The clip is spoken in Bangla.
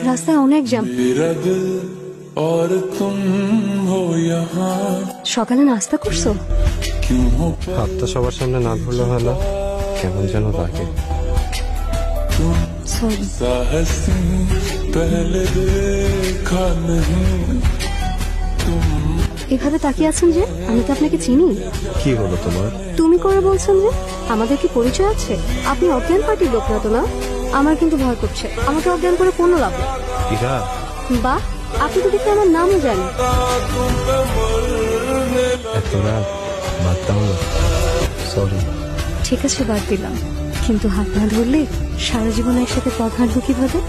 রাস্তায় অনেক জ্যাম। সকালে নাস্তা করছো? হাতটা সবার সামনে না ধরলে হয় না, কেমন যেন লাগে। এভাবে তাকিয়ে আছেন যে? আমি তো আপনাকে চিনি। কি হলো তোমার? তুমি করে বলছেন যে? আমাদের কি পরিচয় আছে? আপনি অজ্ঞান পার্টির লোক না তো না? আমার কিন্তু ভয় করছে, আমাকে অজ্ঞান করে কোনো লাভ নেই। ইরা, বাহ, আপনি তো দেখতে আমার নামও জানেন। এত রাত বাদ দাও না, সরি। ঠিক আছে, বাদ দিলাম, কিন্তু হাত না ধরলে সারা জীবন একসাথে পথ হাঁটবো কিভাবে?